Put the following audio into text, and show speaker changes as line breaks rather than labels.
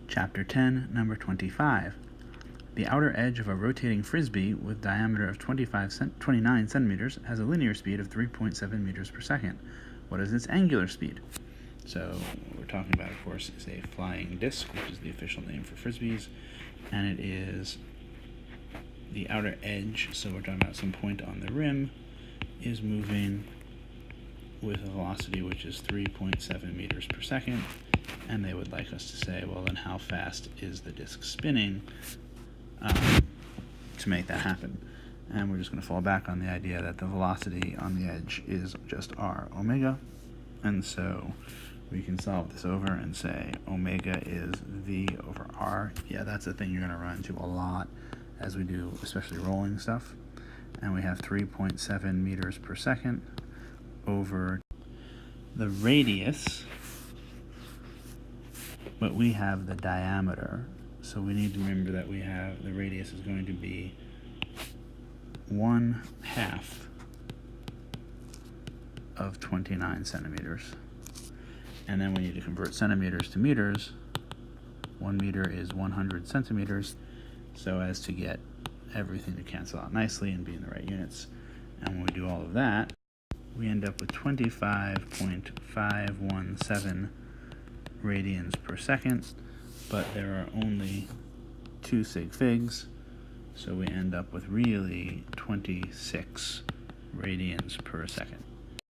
Chapter 10, number 25. The outer edge of a rotating frisbee with diameter of 29 centimeters has a linear speed of 3.7 meters per second. What is its angular speed? So what we're talking about, of course, is a flying disc, which is the official name for frisbees, and it is the outer edge, so we're talking about some point on the rim, is moving with a velocity which is 3.7 meters per second, and they would like us to say, well, then how fast is the disc spinning to make that happen? And we're just going to fall back on the idea that the velocity on the edge is just r omega, and so we can solve this over and say omega is v over r. Yeah, that's a thing you're going to run into a lot as we do, especially rolling stuff. And we have 3.7 meters per second over the radius, but we have the diameter, so we need to remember that we have the radius is going to be 1/2 of 29 centimeters. And then we need to convert centimeters to meters. 1 meter is 100 centimeters, so as to get everything to cancel out nicely and be in the right units. And when we do all of that, we end up with 25.517 radians per second, but there are only 2 sig figs, so we end up with really 26 radians per second.